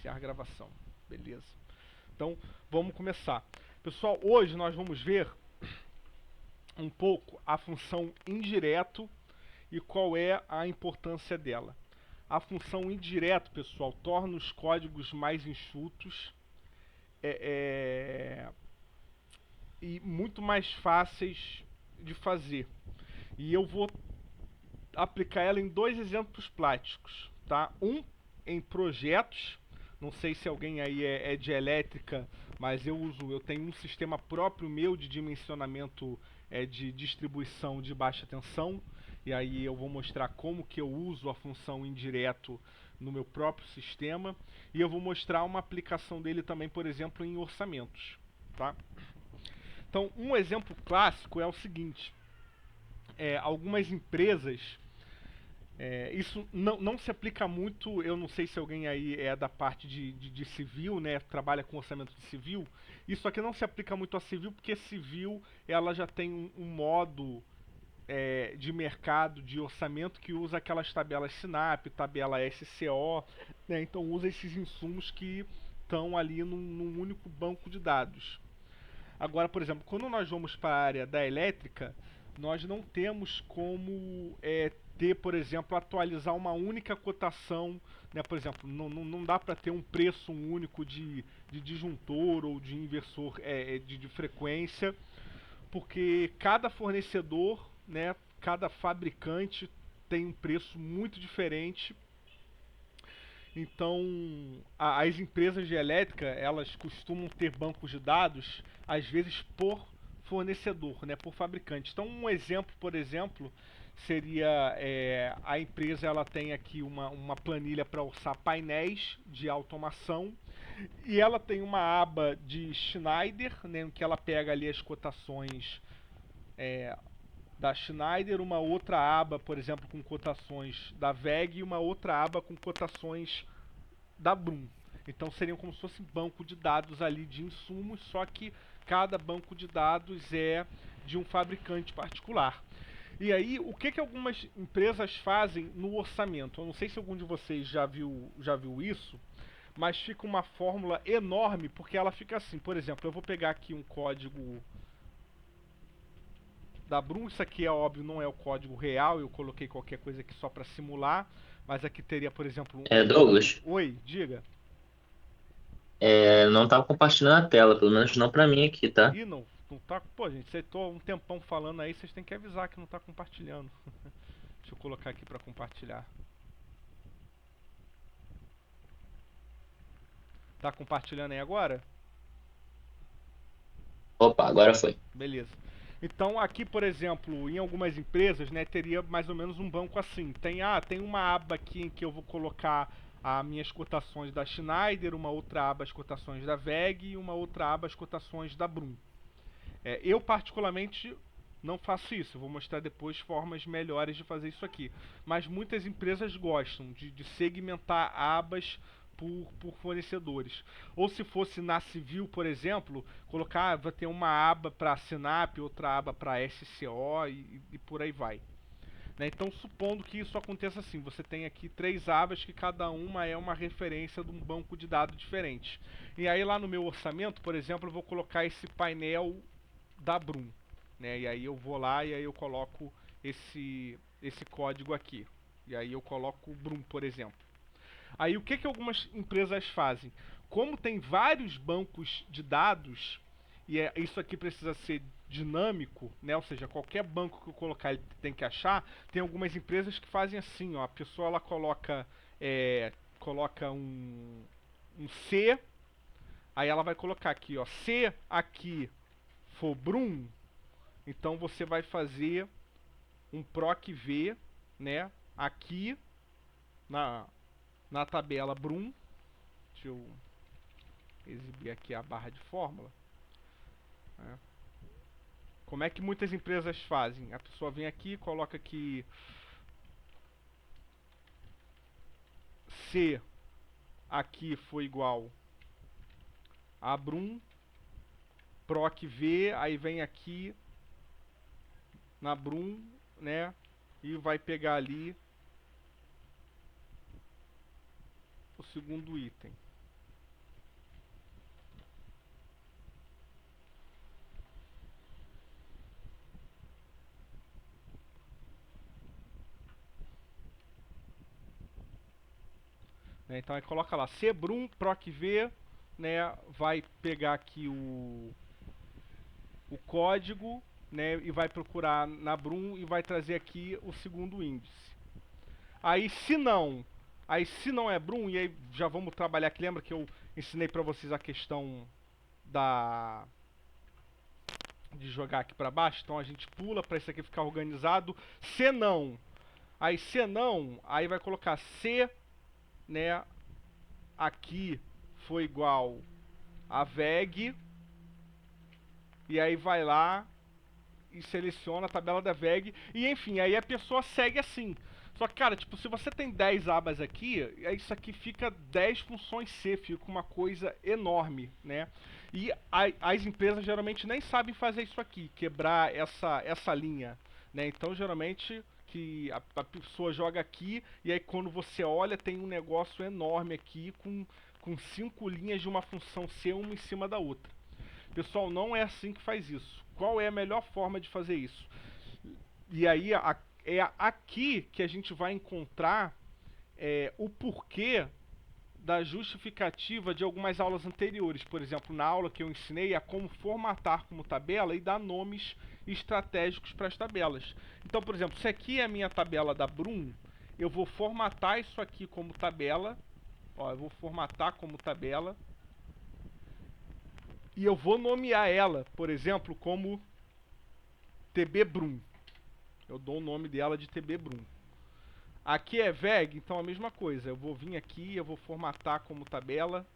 Iniciar gravação. Beleza. Então, vamos começar. Pessoal, hoje nós vamos ver um pouco a função indireto e qual é a importância dela. A função indireto, pessoal, torna os códigos mais enxutos e muito mais fáceis de fazer. E eu vou aplicar ela em dois exemplos práticos, tá? Um em projetos. Não sei se alguém aí é de elétrica, mas eu tenho um sistema próprio meu de dimensionamento de distribuição de baixa tensão. E aí eu vou mostrar como que eu uso a função indireto no meu próprio sistema. E eu vou mostrar uma aplicação dele também, por exemplo, em orçamentos, tá? Então, um exemplo clássico é o seguinte. Algumas empresas... isso não se aplica muito, eu não sei se alguém aí é da parte de civil, né, trabalha com orçamento de civil. Isso aqui não se aplica muito a civil, porque civil ela já tem um modo de mercado, de orçamento, que usa aquelas tabelas SINAP, tabela SCO, né, então usa esses insumos que estão ali num único banco de dados. Agora, por exemplo, quando nós vamos para a área da elétrica, nós não temos como ter, por exemplo, atualizar uma única cotação, né? Por exemplo, não dá para ter um preço único de disjuntor ou de inversor de frequência, porque cada fornecedor, né, cada fabricante tem um preço muito diferente. Então, as empresas de elétrica, elas costumam ter bancos de dados, às vezes por fornecedor, né, por fabricante. Então, um exemplo, por exemplo, seria a empresa ela tem aqui uma planilha para orçar painéis de automação e ela tem uma aba de Schneider, né, em que ela pega ali as cotações da Schneider, uma outra aba, por exemplo, com cotações da WEG e uma outra aba com cotações da Brum. Então seriam como se fosse um banco de dados ali de insumos, só que cada banco de dados é de um fabricante particular. E aí, o que algumas empresas fazem no orçamento? Eu não sei se algum de vocês já viu isso, mas fica uma fórmula enorme, porque ela fica assim. Por exemplo, eu vou pegar aqui um código da Brum. Isso aqui é óbvio, não é o código real, eu coloquei qualquer coisa aqui só para simular, mas aqui teria, por exemplo, Douglas, Oi, diga. não tava compartilhando a tela, pelo menos não pra mim aqui, tá? Ih, não tá. Pô, gente, vocês tô um tempão falando aí, vocês têm que avisar que não tá compartilhando. Deixa eu colocar aqui pra compartilhar. Tá compartilhando aí agora? Opa, agora foi. Beleza. Então aqui, por exemplo, em algumas empresas, né, teria mais ou menos um banco assim. Tem uma aba aqui em que eu vou colocar as minhas cotações da Schneider, uma outra aba as cotações da WEG e uma outra aba as cotações da Brum. Eu particularmente não faço isso, eu vou mostrar depois formas melhores de fazer isso aqui. Mas muitas empresas gostam de segmentar abas por fornecedores. Ou se fosse na civil, por exemplo, colocar, vai ter uma aba para Sinap, outra aba para SCO e por aí vai. Né? Então, supondo que isso aconteça assim, você tem aqui três abas que cada uma é uma referência de um banco de dados diferente. E aí lá no meu orçamento, por exemplo, eu vou colocar esse painel da Brum, né? E aí eu vou lá e aí eu coloco esse código aqui. E aí eu coloco o Brum, por exemplo. Aí o que algumas empresas fazem? Como tem vários bancos de dados, e isso aqui precisa ser dinâmico, né? Ou seja, qualquer banco que eu colocar ele tem que achar. Tem algumas empresas que fazem assim, ó, a pessoa ela coloca um C, aí ela vai colocar aqui, ó, se aqui for Brum, então você vai fazer um proc V, né, aqui na, na tabela Brum. Deixa eu exibir aqui a barra de fórmula. Né. Como é que muitas empresas fazem? A pessoa vem aqui, coloca aqui C aqui foi igual a Brum, proc V, aí vem aqui na Brum, né, e vai pegar ali o segundo item. né? Então aí coloca lá cbrum procv, né? Vai pegar aqui o código, né? E vai procurar na Brum e vai trazer aqui o segundo índice. Aí se não é Brum, e aí já vamos trabalhar aqui, lembra que eu ensinei para vocês a questão de jogar aqui para baixo, então a gente pula para isso aqui ficar organizado. Se não, aí vai colocar se, né, aqui foi igual a veg, e aí vai lá e seleciona a tabela da veg, e enfim, aí a pessoa segue assim. Só que, cara, tipo, se você tem 10 abas aqui, isso aqui fica 10 funções C, fica uma coisa enorme, né? E as empresas geralmente nem sabem fazer isso aqui, quebrar essa linha, né? Então, geralmente, que a pessoa joga aqui, e aí quando você olha, tem um negócio enorme aqui, com 5 linhas de uma função C, uma em cima da outra. Pessoal, não é assim que faz isso. Qual é a melhor forma de fazer isso? E aí, é aqui que a gente vai encontrar o porquê da justificativa de algumas aulas anteriores. Por exemplo, na aula que eu ensinei a como formatar como tabela e dar nomes estratégicos para as tabelas. Então, por exemplo, se aqui é a minha tabela da Brum, eu vou formatar isso aqui como tabela. Ó, eu vou formatar como tabela. E eu vou nomear ela, por exemplo, como TB Brum. Eu dou o nome dela de TB Brum. Aqui é veg, então a mesma coisa. Eu vou vir aqui, eu vou formatar como tabela.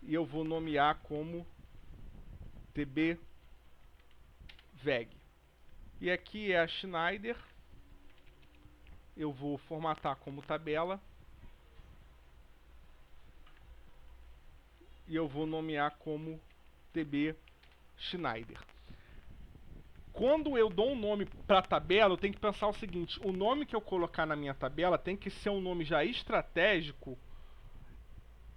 E eu vou nomear como TB veg. E aqui é a Schneider. Eu vou formatar como tabela. E eu vou nomear como TB Schneider. Quando eu dou um nome para a tabela, eu tenho que pensar o seguinte: o nome que eu colocar na minha tabela tem que ser um nome já estratégico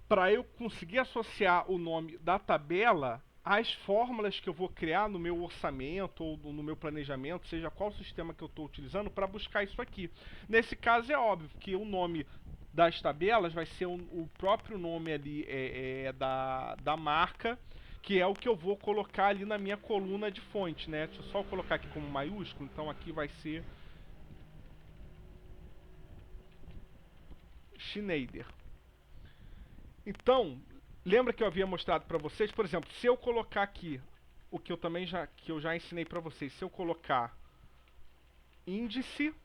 para eu conseguir associar o nome da tabela às fórmulas que eu vou criar no meu orçamento ou no meu planejamento, seja qual sistema que eu estou utilizando, para buscar isso aqui. Nesse caso é óbvio que o nome das tabelas vai ser o próprio nome ali da marca, que é o que eu vou colocar ali na minha coluna de fonte, né? Deixa eu só colocar aqui como maiúsculo, então aqui vai ser Schneider. Então, lembra que eu havia mostrado para vocês, por exemplo, se eu colocar aqui o que eu já ensinei para vocês, se eu colocar índice,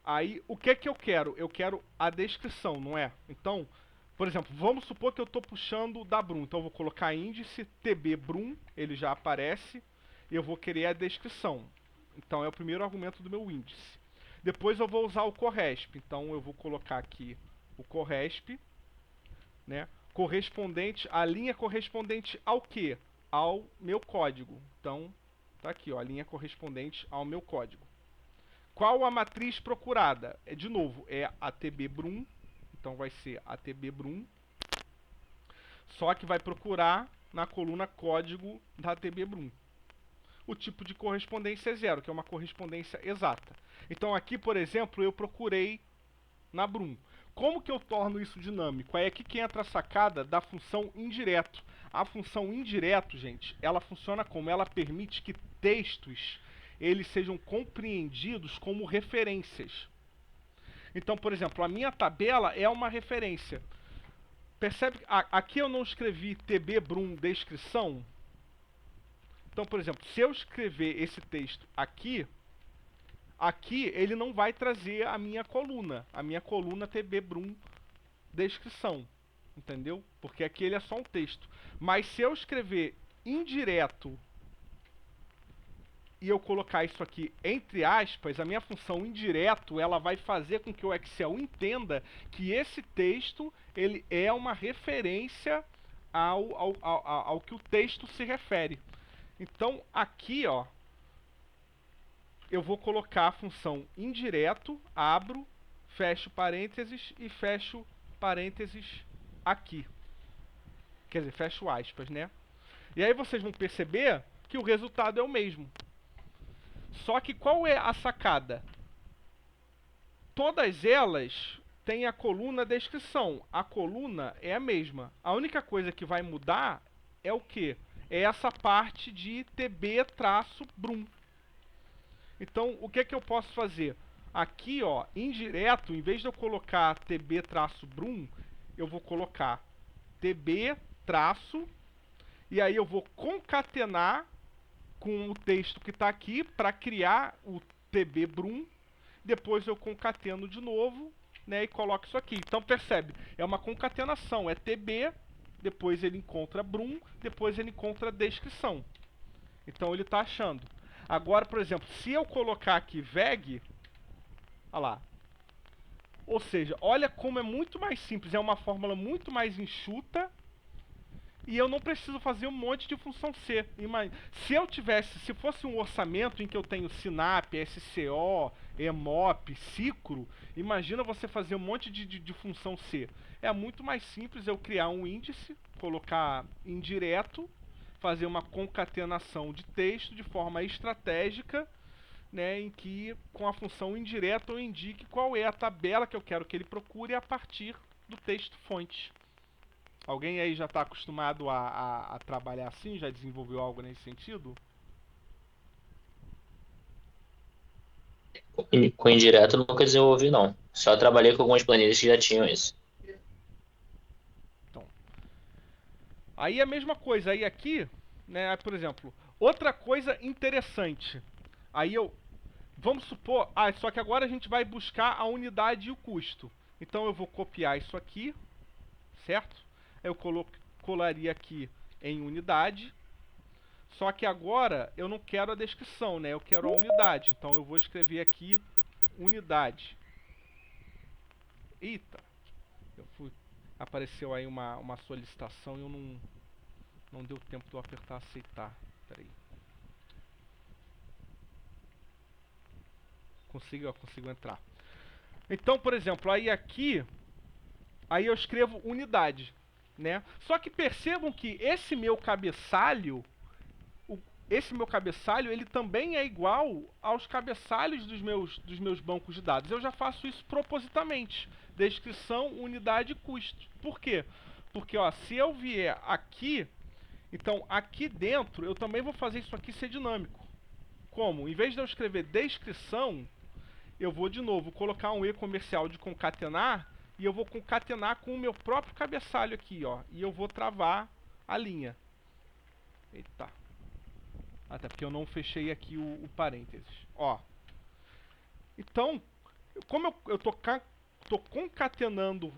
aí o que que eu quero? Eu quero a descrição, não é? Então, por exemplo, vamos supor que eu estou puxando da Brum. Então eu vou colocar índice TB Brum, ele já aparece. E eu vou querer a descrição. Então é o primeiro argumento do meu índice. Depois eu vou usar o corresp. Então eu vou colocar aqui o corresp, né? Correspondente, a linha correspondente ao quê? Ao meu código. Então tá aqui, ó, a linha correspondente ao meu código. Qual a matriz procurada? De novo, é a TB Brum. Então vai ser ATB Brum, só que vai procurar na coluna código da ATB Brum. O tipo de correspondência é 0, que é uma correspondência exata. Então aqui, por exemplo, eu procurei na Brum. Como que eu torno isso dinâmico? É aqui que entra a sacada da função indireto. A função indireto, gente, ela funciona como? Ela permite que textos eles sejam compreendidos como referências. Então, por exemplo, a minha tabela é uma referência. Percebe? Aqui eu não escrevi TB Brum descrição. Então, por exemplo, se eu escrever esse texto aqui ele não vai trazer a minha coluna TB Brum descrição. Entendeu? Porque aqui ele é só um texto. Mas se eu escrever indireto e eu colocar isso aqui entre aspas, a minha função indireto, ela vai fazer com que o Excel entenda que esse texto ele é uma referência ao que o texto se refere. Então aqui, ó, eu vou colocar a função indireto, abro, fecho parênteses e fecho parênteses aqui. Quer dizer, fecho aspas, né? E aí vocês vão perceber que o resultado é o mesmo. Só que qual é a sacada? todas elas têm a coluna descrição. A coluna é a mesma. A única coisa que vai mudar é o quê? É essa parte de tb-brum. Então, o que é que eu posso fazer? Aqui, ó, indireto, em vez de eu colocar tb-brum, eu vou colocar tb- e aí eu vou concatenar com o texto que está aqui para criar o tb-brum. Depois eu concateno de novo, né, e coloco isso aqui. Então, percebe? É uma concatenação. É tb, depois ele encontra brum, depois ele encontra descrição. Então, ele está achando. Agora, por exemplo, se eu colocar aqui veg, olha lá. Ou seja, olha como é muito mais simples, é uma fórmula muito mais enxuta e eu não preciso fazer um monte de função C. Se fosse um orçamento em que eu tenho Sinap, SCO, EMOP, Cicro, imagina você fazer um monte de função C. É muito mais simples eu criar um índice, colocar indireto, fazer uma concatenação de texto de forma estratégica, né, em que com a função indireta eu indique qual é a tabela que eu quero que ele procure a partir do texto fonte. Alguém aí já está acostumado a trabalhar assim? Já desenvolveu algo nesse sentido? Com indireto eu nunca desenvolvi, não. Só trabalhei com algumas planilhas que já tinham isso. Então, aí a mesma coisa. Aí aqui, né, por exemplo, outra coisa interessante. Aí vamos supor, só que agora a gente vai buscar a unidade e o custo. Então eu vou copiar isso aqui, certo? Eu colaria aqui em unidade. Só que agora eu não quero a descrição, né? Eu quero a unidade. Então eu vou escrever aqui unidade. Eita! Apareceu aí uma solicitação e eu não deu tempo de eu apertar aceitar. Peraí. Consigo entrar. Então, por exemplo, aí aqui, aí eu escrevo unidade, né? Só que percebam que esse meu cabeçalho, ele também é igual aos cabeçalhos dos meus bancos de dados. Eu já faço isso propositalmente. Descrição, unidade e custo. Por quê? Porque, ó, se eu vier aqui, então aqui dentro eu também vou fazer isso aqui ser dinâmico. Como? Em vez de eu escrever descrição, eu vou de novo colocar um E comercial de concatenar e eu vou concatenar com o meu próprio cabeçalho aqui, ó. E eu vou travar a linha. Eita. Até porque eu não fechei aqui o parênteses. Ó. Então, como eu tô concatenando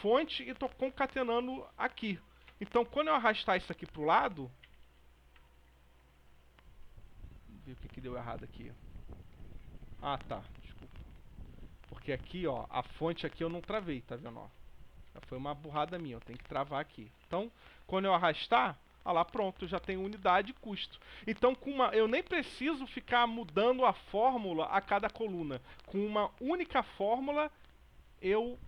fonte e tô concatenando aqui. Então, quando eu arrastar isso aqui pro lado... Vamos ver o que deu errado aqui. Ah, tá. Desculpa. Porque aqui, ó, a fonte aqui eu não travei, tá vendo, ó? Já foi uma burrada minha, eu tenho que travar aqui. Então, quando eu arrastar, olha lá, pronto, eu já tenho unidade e custo. Então, eu nem preciso ficar mudando a fórmula a cada coluna. Com uma única fórmula, eu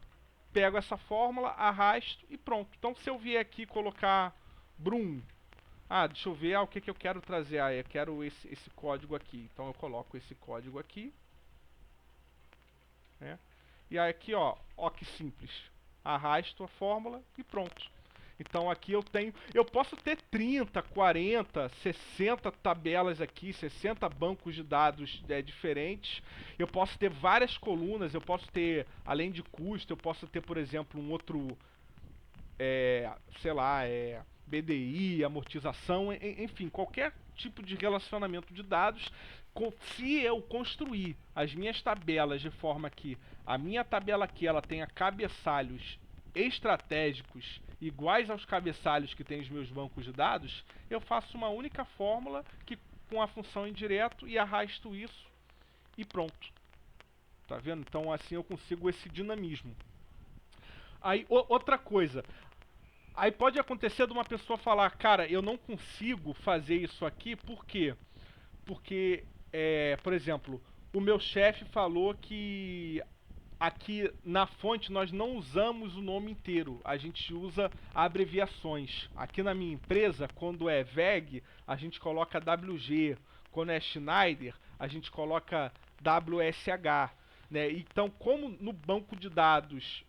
pego essa fórmula, arrasto e pronto. Então, se eu vier aqui colocar brum, deixa eu ver, o que eu quero trazer? Eu quero esse código aqui. Então, eu coloco esse código aqui. Né? E aí aqui, ó que simples. Arrasto a fórmula e pronto. Então aqui eu posso ter 30, 40, 60 tabelas aqui, 60 bancos de dados diferentes. Eu posso ter várias colunas, eu posso ter, além de custo, eu posso ter, por exemplo, um outro, sei lá, BDI, amortização, enfim, qualquer tipo de relacionamento de dados. Se eu construir as minhas tabelas de forma que a minha tabela aqui ela tenha cabeçalhos estratégicos iguais aos cabeçalhos que tem os meus bancos de dados, eu faço uma única fórmula que, com a função indireto e arrasto isso e pronto. Tá vendo? Então assim eu consigo esse dinamismo. Aí outra coisa, aí pode acontecer de uma pessoa falar, cara, eu não consigo fazer isso aqui, por quê? Porque, por exemplo, o meu chefe falou que aqui na fonte nós não usamos o nome inteiro, a gente usa abreviações. Aqui na minha empresa, quando é VEG, a gente coloca WG, quando é Schneider, a gente coloca WSH. né? Então, como no banco de dados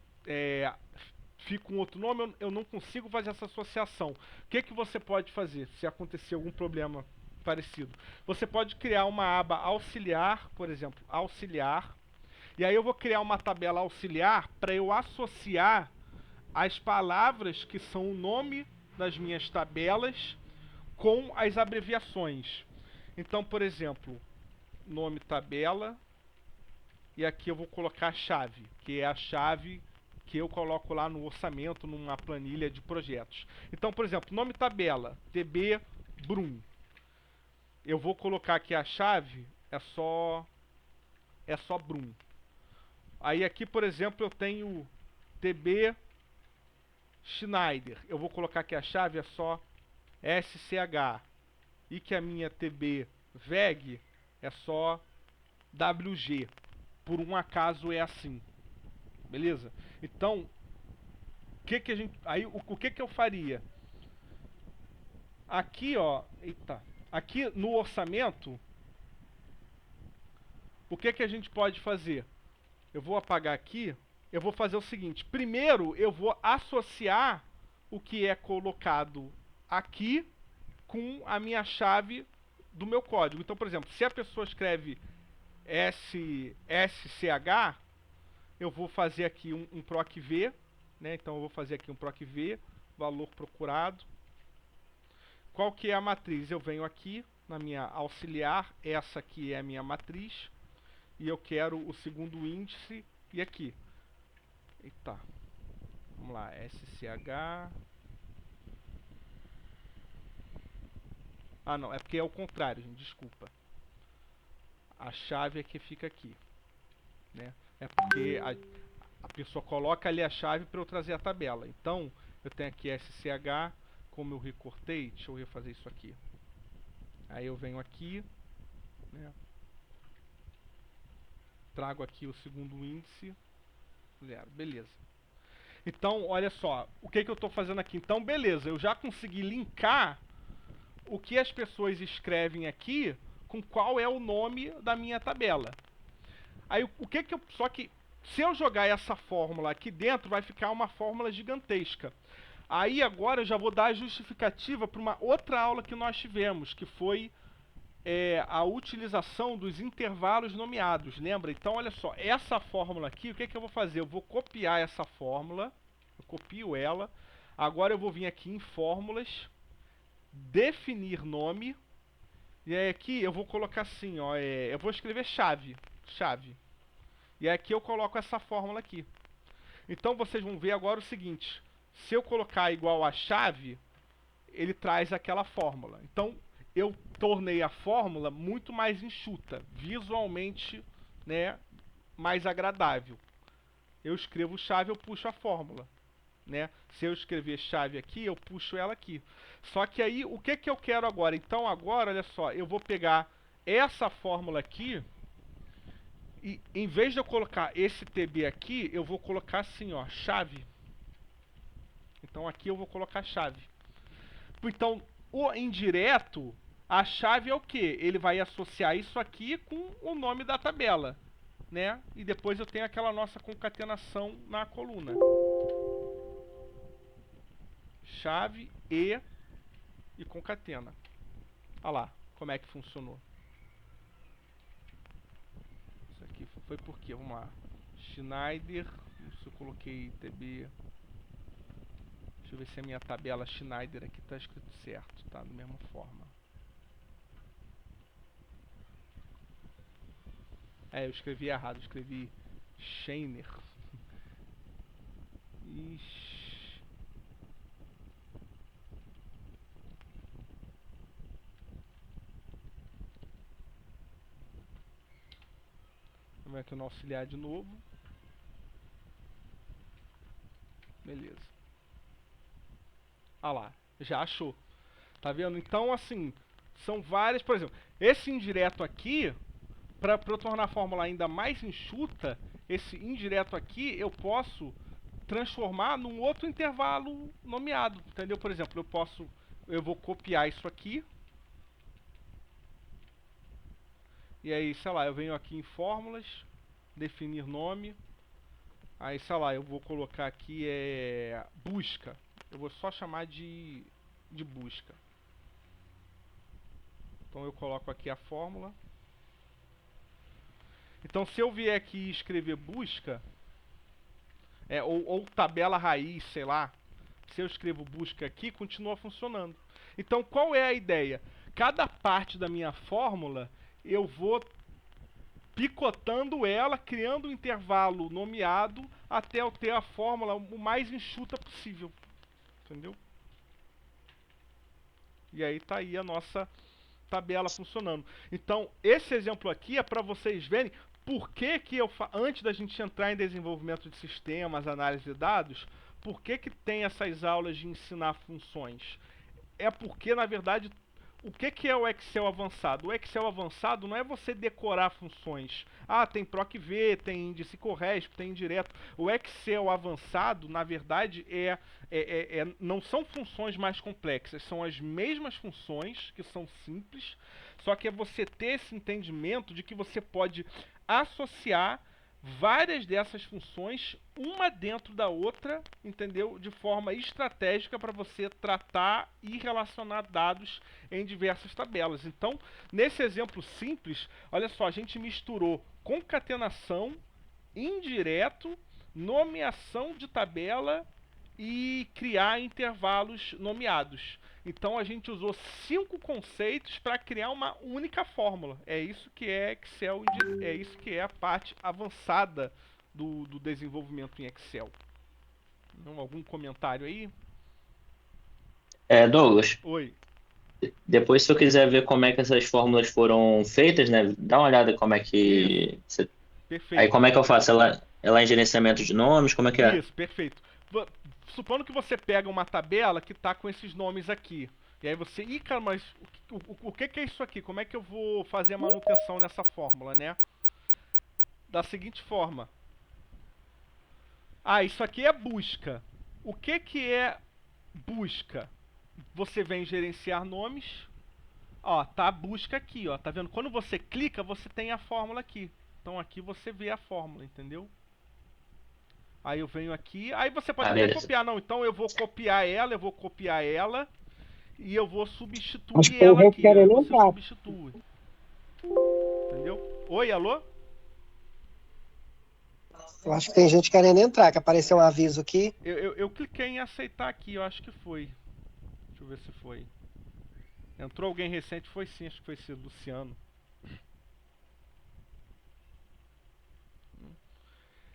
fica um outro nome, eu não consigo fazer essa associação. O que, que você pode fazer se acontecer algum problema parecido? Você pode criar uma aba auxiliar, por exemplo, auxiliar, e aí eu vou criar uma tabela auxiliar para eu associar as palavras que são o nome das minhas tabelas com as abreviações. Então, por exemplo, nome tabela, e aqui eu vou colocar a chave, que é a chave que eu coloco lá no orçamento, numa planilha de projetos. Então, por exemplo, nome tabela, TB Brum. Eu vou colocar aqui a chave, é só Brum. Aí aqui, por exemplo, eu tenho TB Schneider. Eu vou colocar aqui a chave, é só SCH. E que a minha TB VEG é só WG. Por um acaso é assim. Beleza? Então, o que que eu faria? Aqui, ó, aqui no orçamento, o que que a gente pode fazer? Eu vou apagar aqui, eu vou fazer o seguinte, primeiro eu vou associar o que é colocado aqui com a minha chave do meu código. Então, por exemplo, se a pessoa escreve SCH, eu vou fazer aqui um proc V, né? Então eu vou fazer aqui um proc V, valor procurado. Qual que é a matriz? Eu venho aqui na minha auxiliar, essa aqui é a minha matriz, e eu quero o segundo índice, e aqui. Eita. Vamos lá, SCH. Ah, não, é porque é o contrário, gente, desculpa. A chave é que fica aqui, né? É porque a pessoa coloca ali a chave para eu trazer a tabela. Então, eu tenho aqui SCH, como eu recortei, deixa eu refazer isso aqui. Aí eu venho aqui, né? Trago aqui o segundo índice, 0, beleza. Então, olha só, o que que eu estou fazendo aqui? Então, beleza, eu já consegui linkar o que as pessoas escrevem aqui com qual é o nome da minha tabela. Aí, só que, se eu jogar essa fórmula aqui dentro, vai ficar uma fórmula gigantesca. Aí, agora, eu já vou dar a justificativa para uma outra aula que nós tivemos, que foi a utilização dos intervalos nomeados, lembra? Então, olha só, essa fórmula aqui, o que que eu vou fazer? Eu vou copiar essa fórmula, eu copio ela, agora eu vou vir aqui em fórmulas, definir nome, e aí aqui eu vou colocar assim, ó, eu vou escrever chave, e aí aqui eu coloco essa fórmula aqui. Então vocês vão ver agora o seguinte, se eu colocar igual a chave, ele traz aquela fórmula. Então eu tornei a fórmula muito mais enxuta, visualmente, né, mais agradável. Eu escrevo chave, eu puxo a fórmula, né? Se eu escrever chave aqui, eu puxo ela aqui. Só que aí, o que que eu quero agora? Então agora, olha só, eu vou pegar essa fórmula aqui e em vez de eu colocar esse TB aqui, eu vou colocar assim, ó, chave. Então aqui eu vou colocar chave. Então, o indireto, a chave é o que? Ele vai associar isso aqui com o nome da tabela, né? E depois eu tenho aquela nossa concatenação na coluna. Chave e concatena. Olha lá como é que funcionou. Isso aqui foi por quê? Vamos lá. Schneider. Isso eu coloquei TB. Deixa eu ver se a minha tabela Schneider aqui está escrito certo. Tá da mesma forma. Eu escrevi errado. Eu escrevi Scheiner. Ixi. Vamos aqui no auxiliar de novo. Beleza. Ah lá, já achou. Tá vendo? Então, assim, são várias... Por exemplo, esse indireto aqui, para eu tornar a fórmula ainda mais enxuta, esse indireto aqui eu posso transformar num outro intervalo nomeado, entendeu? Por exemplo, eu vou copiar isso aqui. E aí, sei lá, eu venho aqui em fórmulas, definir nome. Aí, sei lá, eu vou colocar aqui busca. Eu vou só chamar de busca. Então eu coloco aqui a fórmula. Então se eu vier aqui e escrever busca, ou tabela raiz, sei lá, se eu escrevo busca aqui, continua funcionando. Então qual é a ideia? Cada parte da minha fórmula, eu vou picotando ela, criando um intervalo nomeado, até eu ter a fórmula o mais enxuta possível. Entendeu? E aí tá aí a nossa tabela funcionando. Então, esse exemplo aqui é para vocês verem por que que antes da gente entrar em desenvolvimento de sistemas, análise de dados, por que que tem essas aulas de ensinar funções? É porque, na verdade, o que que é o Excel avançado? O Excel avançado não é você decorar funções. Ah, tem proc-v, tem índice corresp, tem indireto. O Excel avançado, na verdade, não são funções mais complexas. São as mesmas funções, que são simples, só que é você ter esse entendimento de que você pode associar várias dessas funções, uma dentro da outra, entendeu? De forma estratégica para você tratar e relacionar dados em diversas tabelas. Então, nesse exemplo simples, olha só, a gente misturou concatenação, indireto, nomeação de tabela e criar intervalos nomeados. Então a gente usou 5 conceitos para criar uma única fórmula. É isso que é Excel, é isso que é a parte avançada do desenvolvimento em Excel. Algum comentário aí? Douglas, Oi. depois se eu quiser ver como é que essas fórmulas foram feitas, né? Dá uma olhada como é Isso, que... Aí perfeito. como é que eu faço? Ela é em gerenciamento de nomes? Como é que é? Isso, perfeito. Supondo que você pega uma tabela que está com esses nomes aqui. E aí você, cara, mas o que é isso aqui? Como é que eu vou fazer a manutenção nessa fórmula, né? Da seguinte forma. Ah, isso aqui é busca. O que é busca? Você vem gerenciar nomes. Ó, tá a busca aqui, ó. Tá vendo? Quando você clica, você tem a fórmula aqui. Então aqui você vê a fórmula, entendeu? Aí eu venho aqui. Aí você pode Ah, até beleza. copiar. Não, então eu vou copiar ela, e eu vou Acho que substituir tem ela gente aqui. Aí querendo você entrar. substitui. Entendeu? Oi, alô? Eu acho que tem gente querendo entrar, que apareceu um aviso aqui. Eu cliquei em aceitar aqui, eu acho que foi. Deixa eu ver se foi. Entrou alguém recente, foi sim, acho que foi esse Luciano.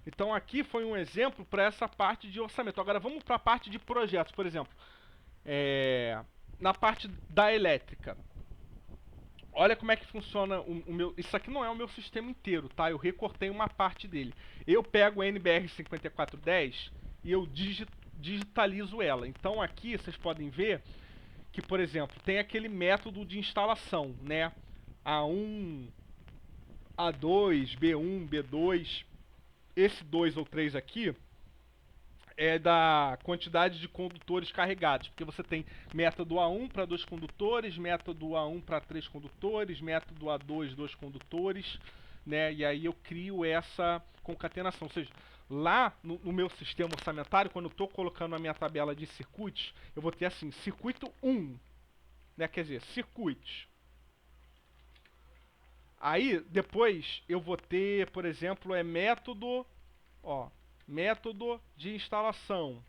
Então aqui foi um exemplo para essa parte de orçamento. Agora vamos para a parte de projetos, por exemplo. Na parte da elétrica. Olha como é que funciona o meu... Isso aqui não é o meu sistema inteiro, tá? Eu recortei uma parte dele. Eu pego a NBR5410 e eu digitalizo ela. Então aqui vocês podem ver que, por exemplo, tem aquele método de instalação, né? A1, A2, B1, B2. Esse 2 ou 3 aqui é da quantidade de condutores carregados, porque você tem método A1 para 2 condutores, método A1 para 3 condutores, método A2, 2 condutores, né? E aí eu crio essa concatenação, ou seja, lá no meu sistema orçamentário, quando eu estou colocando a minha tabela de circuitos, eu vou ter assim, circuito 1, né? Quer dizer, circuitos. Aí, depois, eu vou ter, por exemplo, método, ó, método de instalação.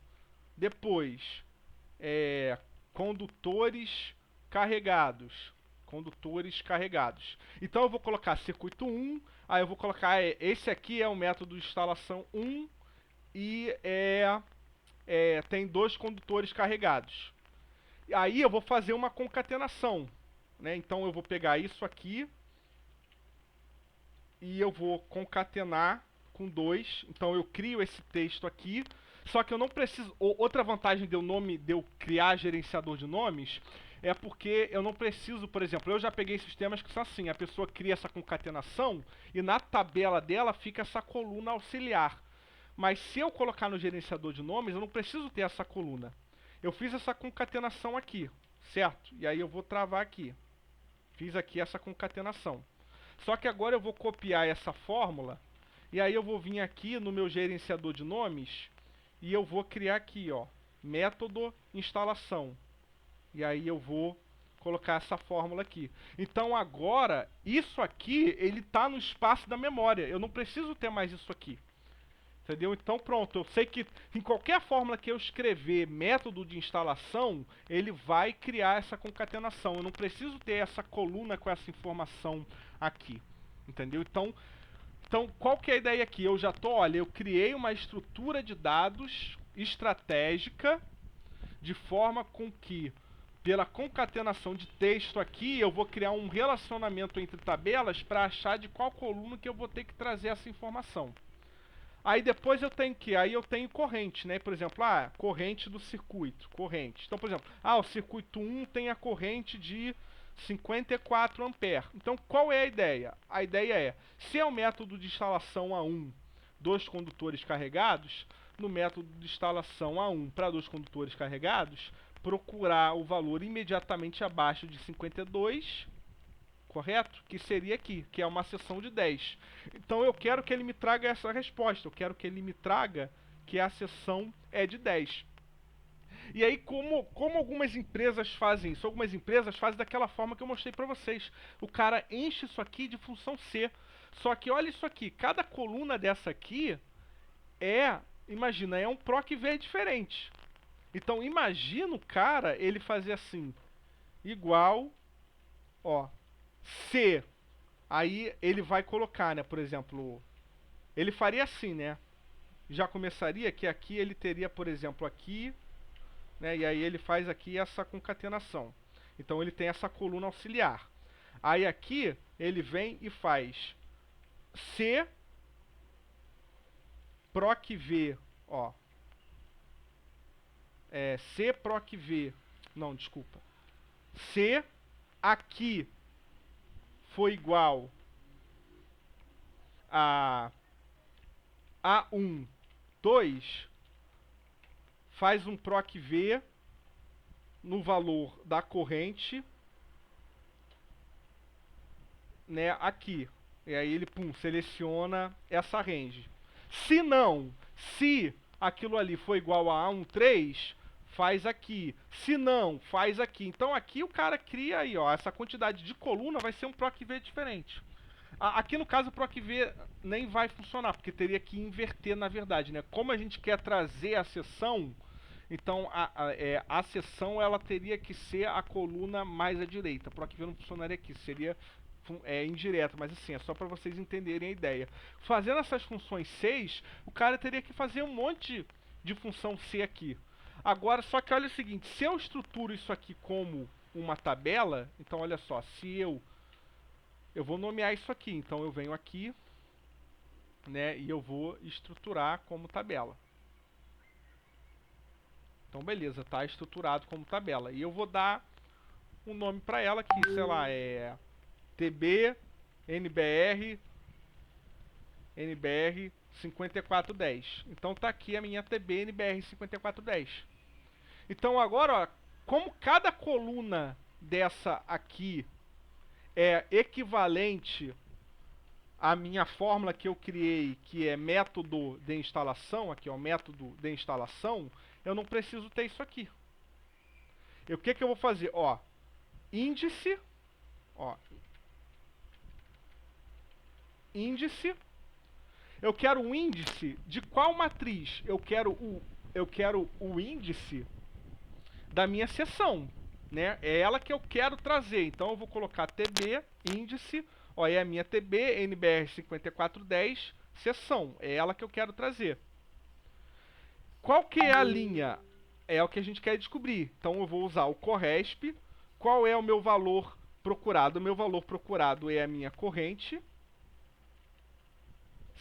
Depois, condutores carregados. Condutores carregados. Então eu vou colocar circuito 1, aí eu vou colocar, esse aqui é o método de instalação 1 e tem 2 condutores carregados. Aí eu vou fazer uma concatenação, né? Então eu vou pegar isso aqui e eu vou concatenar com 2. Então eu crio esse texto aqui. Só que eu não preciso... Outra vantagem de eu criar gerenciador de nomes é porque eu não preciso, por exemplo, eu já peguei sistemas que são assim, a pessoa cria essa concatenação e na tabela dela fica essa coluna auxiliar. Mas se eu colocar no gerenciador de nomes, eu não preciso ter essa coluna. Eu fiz essa concatenação aqui, certo? E aí eu vou travar aqui. Fiz aqui essa concatenação. Só que agora eu vou copiar essa fórmula E aí eu vou vir aqui no meu gerenciador de nomes e eu vou criar aqui, ó, método instalação. E aí eu vou colocar essa fórmula aqui. Então agora, isso aqui, ele está no espaço da memória. Eu não preciso ter mais isso aqui. Entendeu? Então pronto, eu sei que em qualquer fórmula que eu escrever método de instalação, ele vai criar essa concatenação. Eu não preciso ter essa coluna com essa informação aqui. Entendeu? Então qual que é a ideia aqui? Eu já tô, olha, eu criei uma estrutura de dados estratégica de forma com que, pela concatenação de texto aqui, eu vou criar um relacionamento entre tabelas para achar de qual coluna que eu vou ter que trazer essa informação. Aí depois eu tenho corrente, né? Por exemplo, corrente do circuito, corrente. Então, por exemplo, o circuito 1 tem a corrente de 54 amperes. Então, qual é a ideia? A ideia é, se é o método de instalação A1, 2 condutores carregados, no método de instalação A1 para 2 condutores carregados, procurar o valor imediatamente abaixo de 52, correto? Que seria aqui, que é uma seção de 10. Então eu quero que ele me traga essa resposta, eu quero que ele me traga que a seção é de 10. E aí, como algumas empresas fazem isso? Algumas empresas fazem daquela forma que eu mostrei para vocês. O cara enche isso aqui de função C. Só que olha isso aqui, cada coluna dessa aqui imagina, é um PROC-V diferente. Então imagina o cara, ele fazer assim, igual, ó, C. Aí ele vai colocar, né, por exemplo, ele faria assim, né? Já começaria que aqui ele teria, por exemplo, aqui, né, e aí ele faz aqui essa concatenação. Então ele tem essa coluna auxiliar. Aí aqui ele vem e faz C PROC-V, ó. C PROC-V. Não, desculpa. C aqui foi igual a A1, 2, faz um PROC-V no valor da corrente, né, aqui. E aí ele, seleciona essa range. Se não, se aquilo ali for igual a A13, faz aqui. Se não, faz aqui. Então aqui o cara cria aí, ó, essa quantidade de coluna vai ser um PROC-V diferente. Aqui no caso o PROC-V nem vai funcionar, porque teria que inverter na verdade, né? Como a gente quer trazer a seção, então a seção ela teria que ser a coluna mais à direita. O PROC-V não funcionaria aqui, seria indireto, mas assim, é só para vocês entenderem a ideia. Fazendo essas funções 6, o cara teria que fazer um monte de função C aqui. Agora, só que olha o seguinte, se eu estruturo isso aqui como uma tabela, então olha só, se eu vou nomear isso aqui, então eu venho aqui, né, e eu vou estruturar como tabela. Então beleza, tá estruturado como tabela. E eu vou dar um nome para ela que, sei lá, é TB NBR 5410. Então tá aqui a minha TB NBR 5410. Então agora, ó, como cada coluna dessa aqui é equivalente à minha fórmula que eu criei, que é método de instalação, aqui ó, método de instalação, eu não preciso ter isso aqui. O que eu vou fazer? Ó, índice, ó, índice. Eu quero um índice de qual matriz? Eu quero o índice da minha seção, né? É ela que eu quero trazer. Então eu vou colocar TB índice, ó, é a minha TB NBR 5410 seção. É ela que eu quero trazer. Qual que é a linha? É o que a gente quer descobrir. Então eu vou usar o CORRESP. Qual é o meu valor procurado? O meu valor procurado é a minha corrente,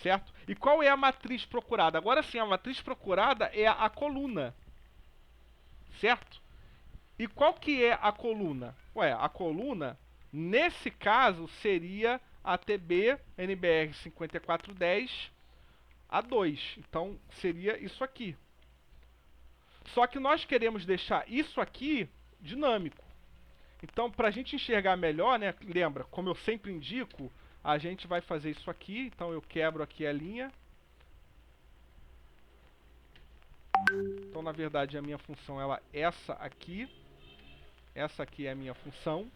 certo? E qual é a matriz procurada? Agora sim, a matriz procurada é a coluna, certo? E qual que é a coluna? Ué, a coluna, nesse caso, seria a TB NBR 5410 A2. Então, seria isso aqui. Só que nós queremos deixar isso aqui dinâmico. Então, para a gente enxergar melhor, né, lembra, como eu sempre indico, a gente vai fazer isso aqui. Então eu quebro aqui a linha. Então na verdade a minha função ela é essa aqui. Essa aqui é a minha função.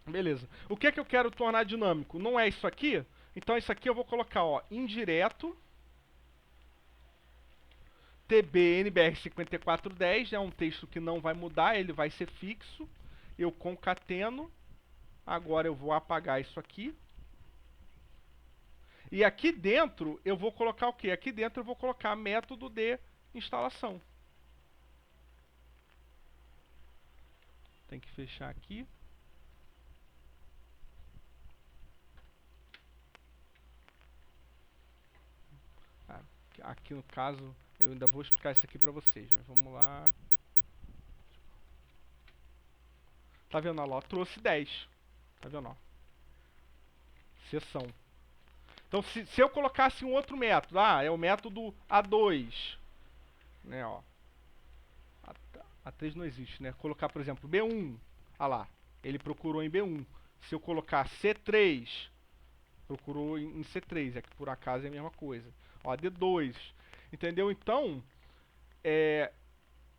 Beleza. O que é que eu quero tornar dinâmico? Não é isso aqui? Então isso aqui eu vou colocar, ó, indireto. TBNBR5410 é um texto que não vai mudar, ele vai ser fixo. Eu concateno. Agora eu vou apagar isso aqui. E aqui dentro eu vou colocar o quê? Aqui dentro eu vou colocar método de instalação. Tem que fechar aqui. Aqui no caso, eu ainda vou explicar isso aqui pra vocês, mas vamos lá. Tá vendo, ó, trouxe 10. Tá vendo, ó? Seção. Então, se eu colocasse um outro método, é o método A2, né, ó. A3 não existe, né? Colocar, por exemplo, B1, lá, ele procurou em B1. Se eu colocar C3, procurou em C3, é que por acaso é a mesma coisa. Ó, D2, entendeu? Então,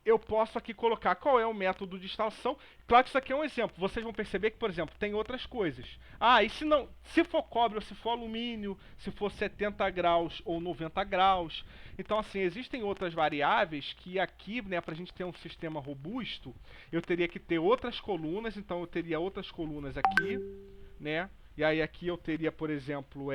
eu posso aqui colocar qual é o método de instalação. Claro que isso aqui é um exemplo. Vocês vão perceber que, por exemplo, tem outras coisas. E se não, se for cobre ou se for alumínio, se for 70 graus ou 90 graus. Então, assim, existem outras variáveis que aqui, né, pra gente ter um sistema robusto, eu teria que ter outras colunas. Então, eu teria outras colunas aqui, né? E aí aqui eu teria, por exemplo,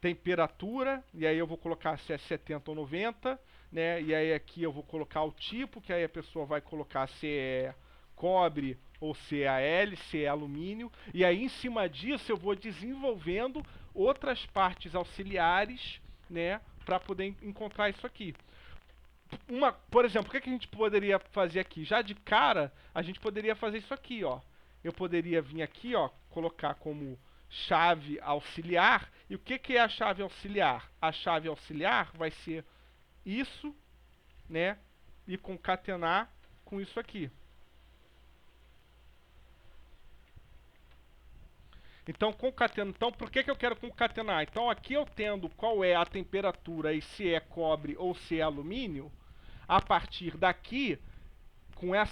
temperatura, e aí eu vou colocar se é 70 ou 90, né? E aí aqui eu vou colocar o tipo, que aí a pessoa vai colocar se é cobre ou se é AL, se é alumínio, e aí em cima disso eu vou desenvolvendo outras partes auxiliares, né, para poder encontrar isso aqui. Por exemplo, o que a gente poderia fazer aqui? Já de cara, a gente poderia fazer isso aqui, ó. Eu poderia vir aqui, ó, colocar como chave auxiliar. E o que é a chave auxiliar? A chave auxiliar vai ser isso, né? E concatenar com isso aqui. Então, Então, por que eu quero concatenar? Então, aqui eu tendo qual é a temperatura e se é cobre ou se é alumínio. A partir daqui,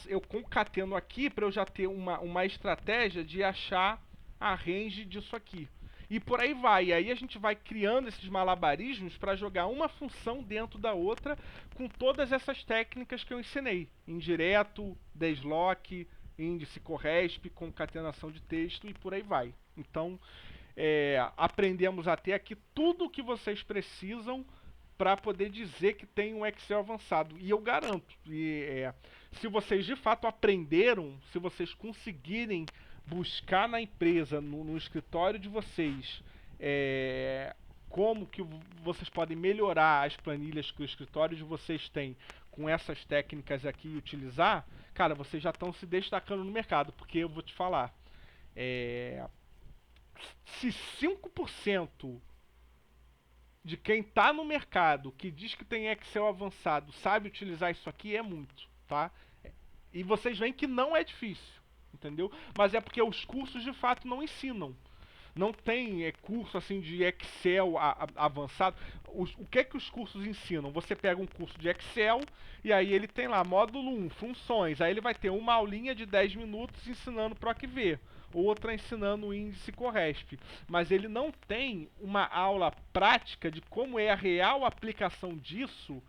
eu concateno aqui para eu já ter uma estratégia de achar a range disso aqui. E por aí vai. E aí a gente vai criando esses malabarismos para jogar uma função dentro da outra com todas essas técnicas que eu ensinei. Indireto, deslock, índice corresp, concatenação de texto e por aí vai. Então, aprendemos até aqui tudo o que vocês precisam para poder dizer que tem um Excel avançado. E eu garanto, se vocês de fato aprenderam, se vocês conseguirem buscar na empresa, no escritório de vocês, como que vocês podem melhorar as planilhas que o escritório de vocês tem com essas técnicas aqui e utilizar, cara, vocês já estão se destacando no mercado, porque eu vou te falar, se 5% de quem está no mercado que diz que tem Excel avançado sabe utilizar isso aqui, é muito, tá? E vocês veem que não é difícil, entendeu? Mas é porque os cursos de fato não ensinam. Não tem curso assim de Excel avançado. O que que os cursos ensinam? Você pega um curso de Excel e aí ele tem lá módulo 1, funções. Aí ele vai ter uma aulinha de 10 minutos ensinando PROC-V, outra ensinando o índice Corresp. Mas ele não tem uma aula prática de como é a real aplicação disso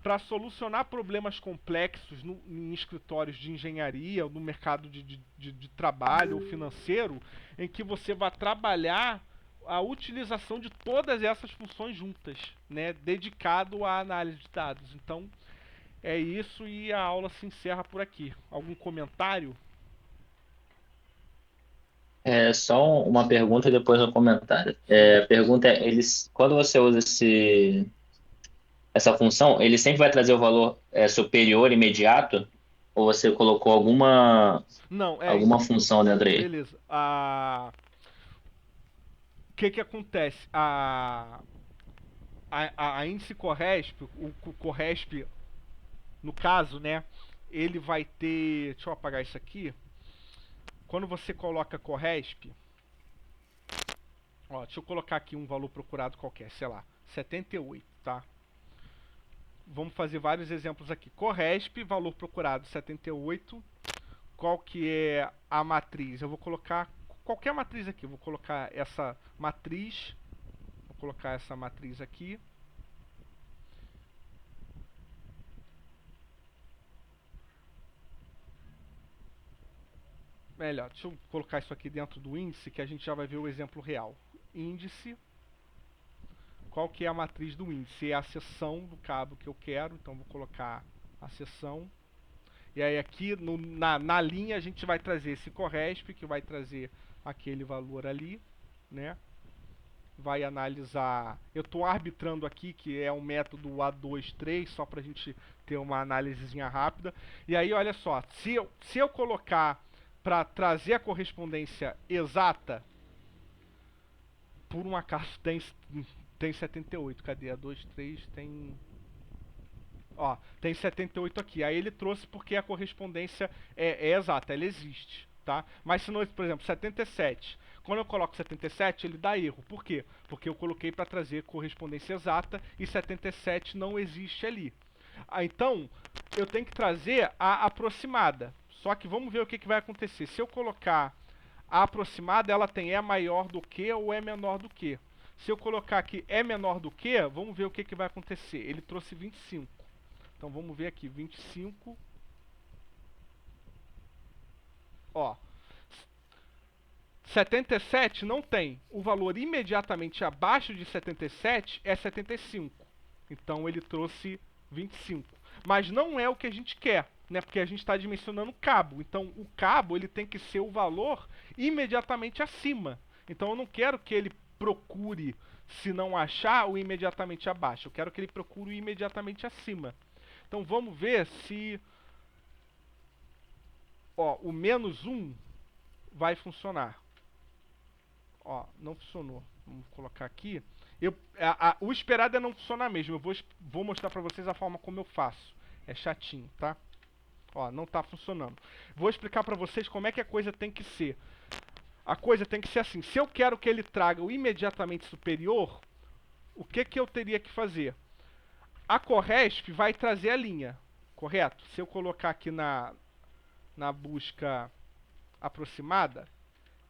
para solucionar problemas complexos em escritórios de engenharia, ou no mercado de trabalho ou financeiro, em que você vai trabalhar a utilização de todas essas funções juntas, né, dedicado à análise de dados. Então, é isso e a aula se encerra por aqui. Algum comentário? É só uma pergunta e depois um comentário. Sim. A pergunta é, quando você usa essa função, ele sempre vai trazer o valor superior imediato? Ou você colocou Não, alguma função dentro aí? beleza. O que acontece? A índice Corresp, o Corresp, no caso, né, ele vai ter... Deixa eu apagar isso aqui. quando você coloca Corresp, ó, deixa eu colocar aqui um valor procurado qualquer, sei lá, 78, tá? Vamos fazer vários exemplos aqui. Corresp, valor procurado 78. Qual que é a matriz? Eu vou colocar qualquer matriz aqui. Eu vou colocar essa matriz. Vou colocar essa matriz aqui. Melhor, deixa eu colocar isso aqui dentro do índice, que a gente já vai ver o exemplo real. Índice. Qual que é a matriz do índice? É a seção do cabo que eu quero, então vou colocar a seção. E aí aqui na linha a gente vai trazer esse Corresp, que vai trazer aquele valor ali, né? Vai analisar... Eu estou arbitrando aqui, que é um método A2-3, só para a gente ter uma análisezinha rápida. E aí, olha só, se eu colocar para trazer a correspondência exata, por um acaso tem 78, cadê? A2-3 tem... Ó, tem 78 aqui. Aí ele trouxe porque a correspondência é exata, ela existe, tá? Mas se não, por exemplo, 77. Quando eu coloco 77, ele dá erro. Por quê? Porque eu coloquei para trazer correspondência exata e 77 não existe ali. Então, eu tenho que trazer a aproximada. Só que vamos ver o que vai acontecer. Se eu colocar a aproximada, ela tem é maior do que ou é menor do que. Se eu colocar aqui é menor do que, vamos ver o que vai acontecer. Ele trouxe 25. Então vamos ver aqui, 25. Ó, 77 não tem. O valor imediatamente abaixo de 77 é 75. Então ele trouxe 25. Mas não é o que a gente quer, né? Porque a gente está dimensionando o cabo. Então o cabo ele tem que ser o valor imediatamente acima. Então eu não quero que ele procure, se não achar, o imediatamente abaixo. Eu quero que ele procure o imediatamente acima. Então vamos ver se ó, o -1 vai funcionar. Ó, não funcionou. Vamos colocar aqui. O esperado é não funcionar mesmo. Eu vou mostrar pra vocês a forma como eu faço. É chatinho, tá? Ó, não tá funcionando. Vou explicar pra vocês como é que a coisa tem que ser. A coisa tem que ser assim. Se eu quero que ele traga o imediatamente superior, o que eu teria que fazer? A Corresp vai trazer a linha, correto? Se eu colocar aqui na busca aproximada,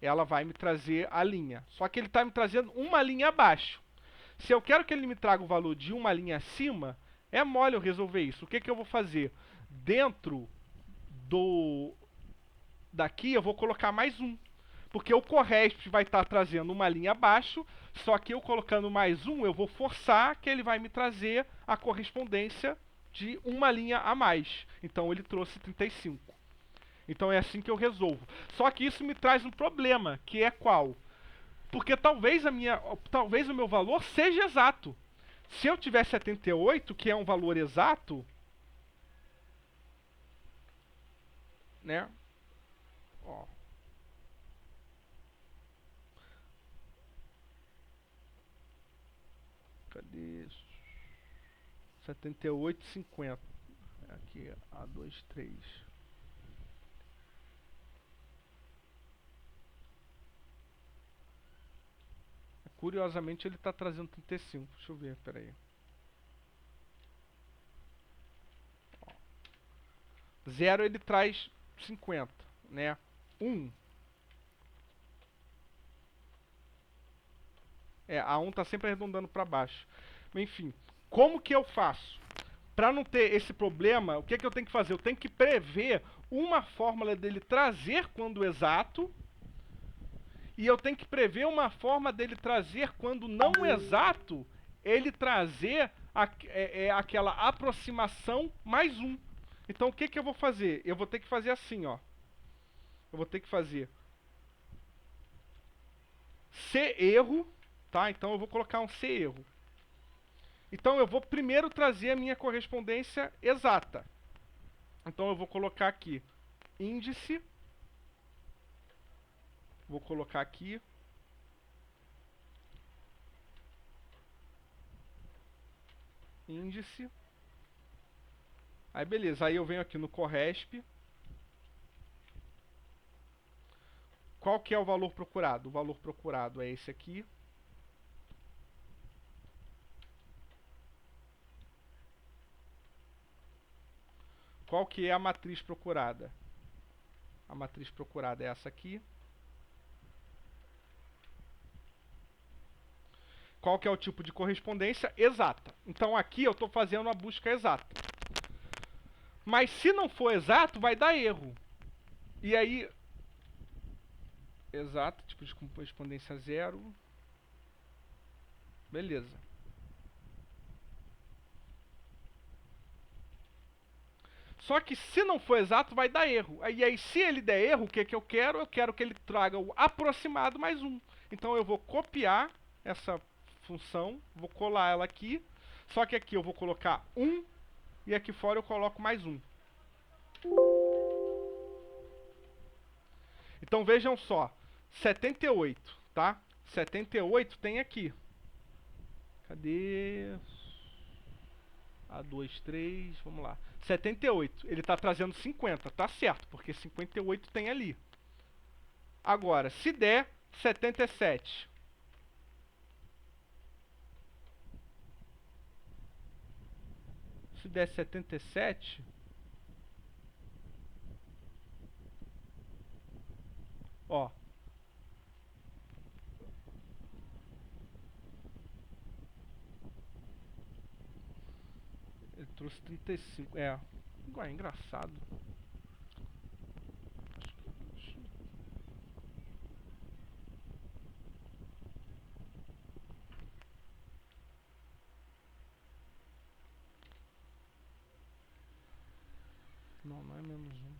ela vai me trazer a linha. Só que ele está me trazendo uma linha abaixo. Se eu quero que ele me traga o valor de uma linha acima, é mole eu resolver isso. O que eu vou fazer? Dentro daqui eu vou colocar mais um. Porque o Corresp vai estar trazendo uma linha abaixo, só que eu colocando mais um, eu vou forçar que ele vai me trazer a correspondência de uma linha a mais. Então ele trouxe 35. Então é assim que eu resolvo. Só que isso me traz um problema, que é qual? Porque talvez o meu valor seja exato. Se eu tiver 78, que é um valor exato, né? Ó. Cadê isso? 78,50. Aqui, A23. Curiosamente ele está trazendo 35. Deixa eu ver, peraí. 0 ele traz 50, né? 1. A 1 está sempre arredondando para baixo. Enfim, como que eu faço? Para não ter esse problema, o que eu tenho que fazer? Eu tenho que prever uma fórmula dele trazer quando exato. E eu tenho que prever uma forma dele trazer quando não exato, ele trazer aquela aproximação mais um. Então o que eu vou fazer? Eu vou ter que fazer assim, ó. Eu vou ter que fazer C erro, tá? Então eu vou colocar um C erro. Então eu vou primeiro trazer a minha correspondência exata. Então eu vou colocar aqui índice. Vou colocar aqui índice. Aí beleza, aí eu venho aqui no Corresp. Qual que é o valor procurado? O valor procurado é esse aqui. Qual que é a matriz procurada? A matriz procurada é essa aqui. Qual que é o tipo de correspondência? Exata. Então aqui eu estou fazendo a busca exata. Mas se não for exato, vai dar erro. E aí... Exato, tipo de correspondência 0. Beleza. Só que se não for exato, vai dar erro. E aí, se ele der erro, o que, que eu quero? Eu quero que ele traga o aproximado mais 1. Então eu vou copiar essa função, vou colar ela aqui. Só que aqui eu vou colocar 1 e aqui fora eu coloco mais 1. Então vejam só, 78, tá? 78 tem aqui. Cadê? A2, 3, vamos lá. 78, ele está trazendo 50, tá certo, porque 58 tem ali. Agora, se der 77. Se der 77... Ó. Ele trouxe 35. É. Igual, é engraçado. Não, não é menos 1.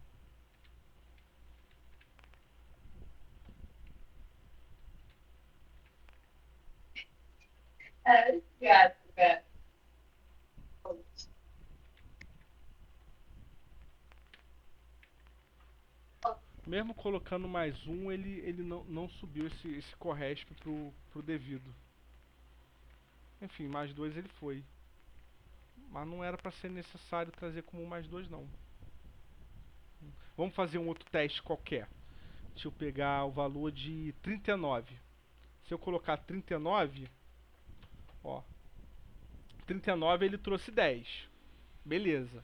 Mesmo colocando mais 1, ele não subiu esse corresp pro devido. Enfim, mais 2 ele foi. Mas não era para ser necessário trazer como mais 2 não. Vamos fazer um outro teste qualquer. Deixa eu pegar o valor de 39. Se eu colocar 39, ó, 39 ele trouxe 10. Beleza.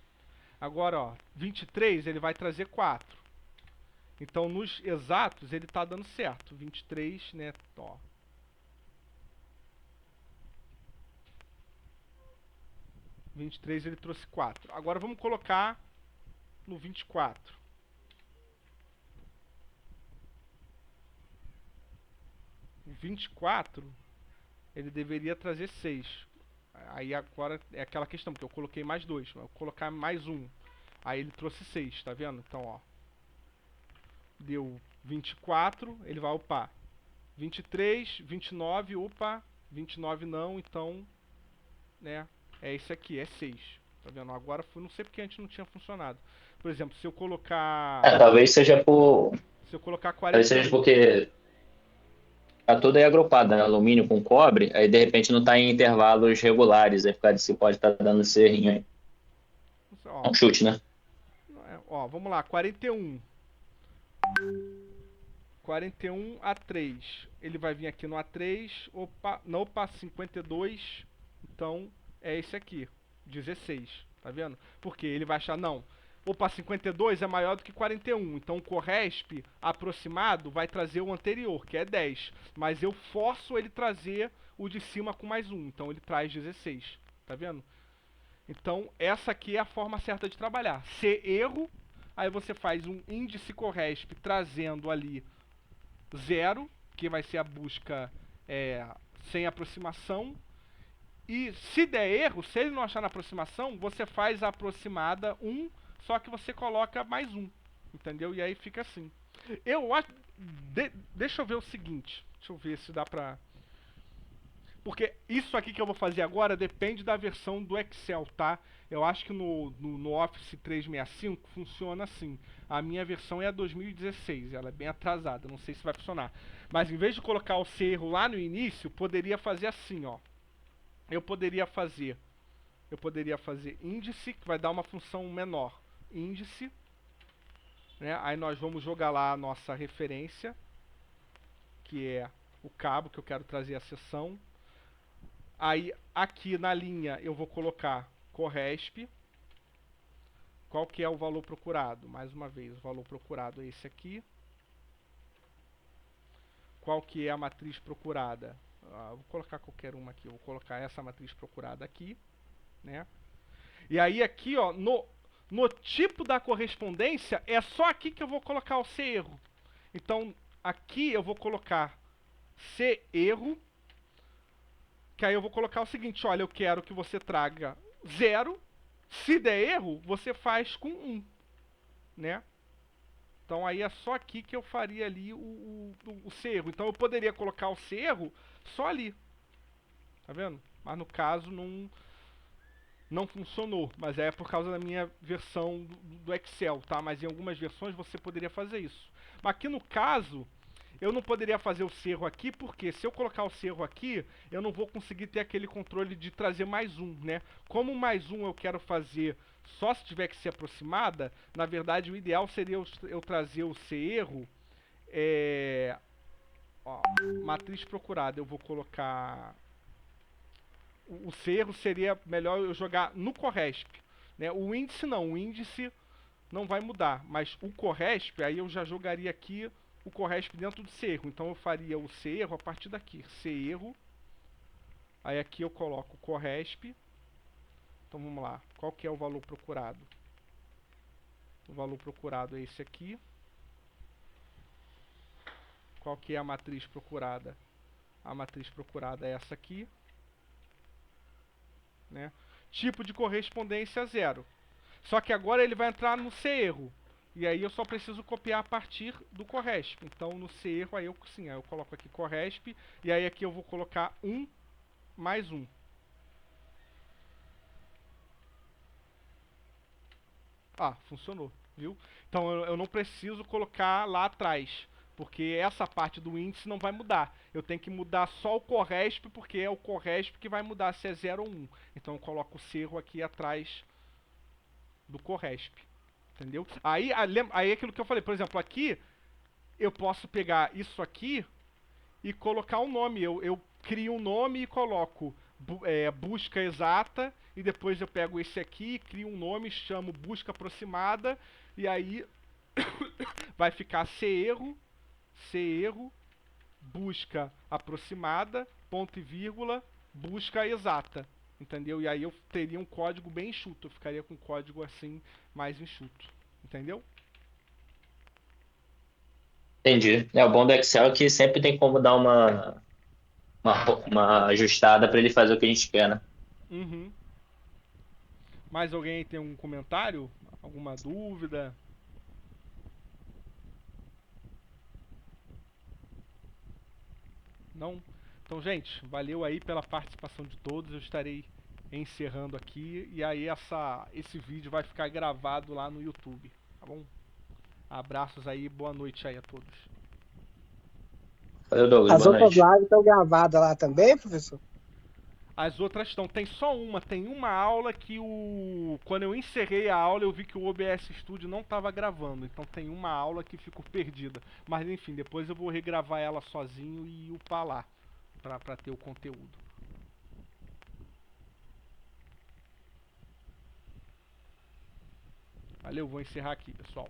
Agora, ó, 23 ele vai trazer 4. Então, nos exatos, ele está dando certo. 23, né, ó. O 23 ele trouxe 4. Agora vamos colocar no 24. O 24 ele deveria trazer 6. Aí agora é aquela questão, porque eu coloquei mais 2. Vou colocar mais 1. Aí ele trouxe 6, tá vendo? Então, ó. Deu 24, ele vai upar. 23, 29, opa. 29 não, então, né, é esse aqui, é 6. Tá vendo? Agora não sei porque antes não tinha funcionado. Por exemplo, se eu colocar... Talvez seja por. Se eu colocar Talvez seja 41... porque tá tudo aí agrupado, né? Alumínio com cobre, aí de repente não tá em intervalos regulares, aí por causa disso pode estar dando esse errinho aí. Ó, Um chute, né? ó, vamos lá, 41. 41 A3. Ele vai vir aqui no A3. Opa, não, opa, 52. Então, é esse aqui, 16. Tá vendo? Porque ele vai achar, não, opa, 52 é maior do que 41. Então, o corresp aproximado vai trazer o anterior, que é 10. Mas eu forço ele trazer o de cima com mais 1. Então, ele traz 16. Tá vendo? Então, essa aqui é a forma certa de trabalhar. Se erro, aí você faz um índice corresp trazendo ali 0, que vai ser a busca sem aproximação. E se der erro, se ele não achar na aproximação, você faz a aproximada 1, só que você coloca mais 1. Entendeu? E aí fica assim. Eu acho... deixa eu ver o seguinte. Deixa eu ver se dá pra... Porque isso aqui que eu vou fazer agora depende da versão do Excel, tá? Eu acho que no Office 365 funciona assim. A minha versão é a 2016, ela é bem atrasada, não sei se vai funcionar. Mas em vez de colocar o erro lá no início, poderia fazer assim, ó. Eu poderia fazer índice, que vai dar uma função menor. Índice, né? Aí nós vamos jogar lá a nossa referência. que é o cabo que eu quero trazer a seção. Aí aqui na linha eu vou colocar corresp. Qual que é o valor procurado? Mais uma vez, o valor procurado é esse aqui. Qual que é a matriz procurada? Vou colocar qualquer uma aqui. Eu vou colocar essa matriz procurada aqui, né? E aí aqui, ó, no tipo da correspondência, é só aqui que eu vou colocar o C erro. Então, aqui eu vou colocar C erro, que aí eu vou colocar o seguinte, olha, eu quero que você traga 0. Se der erro, você faz com 1, né? Então aí é só aqui que eu faria ali o C erro. Então eu poderia colocar o C erro só ali. Tá vendo? Mas no caso não funcionou. Mas é por causa da minha versão do Excel, tá? Mas em algumas versões você poderia fazer isso. Mas aqui no caso, eu não poderia fazer o C erro aqui, porque se eu colocar o C erro aqui, eu não vou conseguir ter aquele controle de trazer mais um, né? Como mais um eu quero fazer só se tiver que ser aproximada, na verdade o ideal seria eu trazer o C erro, ó, matriz procurada, eu vou colocar... O C erro seria melhor eu jogar no corresp, né? O índice não, o índice não vai mudar, mas o corresp, aí eu já jogaria aqui o corresp dentro do C erro. Então eu faria o C erro a partir daqui, C erro. Aí aqui eu coloco o corresp. Então vamos lá, qual que é o valor procurado? O valor procurado é esse aqui. Qual que é a matriz procurada? A matriz procurada é essa aqui, né? Tipo de correspondência 0. Só que agora ele vai entrar no C erro. E aí eu só preciso copiar a partir do corresp. Então no C erro aí eu coloco aqui corresp. E aí aqui eu vou colocar 1 mais 1. Ah, funcionou, viu? Então eu não preciso colocar lá atrás, porque essa parte do índice não vai mudar. Eu tenho que mudar só o corresp, porque é o corresp que vai mudar se é 0 ou 1. Então eu coloco o C erro aqui atrás do corresp. Entendeu? Aí é aquilo que eu falei, por exemplo, aqui eu posso pegar isso aqui e colocar um nome. Eu crio um nome e coloco busca exata, e depois eu pego esse aqui, crio um nome, chamo busca aproximada, e aí vai ficar C erro, busca aproximada, ponto e vírgula, busca exata. Entendeu? E aí eu teria um código bem enxuto, eu ficaria com um código assim mais enxuto. Entendeu? Entendi. O bom do Excel é que sempre tem como dar uma ajustada para ele fazer o que a gente quer, né? Uhum. Mais alguém tem um comentário? Alguma dúvida? Não? Então, gente, valeu aí pela participação de todos. Eu estarei encerrando aqui. E aí esse vídeo vai ficar gravado lá no YouTube. Tá bom? Abraços aí, boa noite aí a todos. Valeu, Douglas. As Boa outras noite. lives estão gravadas lá também, professor? As outras estão, tem só uma, tem uma aula que quando eu encerrei a aula eu vi que o OBS Studio não estava gravando, então tem uma aula que ficou perdida, mas enfim, depois eu vou regravar ela sozinho e upar lá, pra ter o conteúdo. Valeu, vou encerrar aqui, pessoal.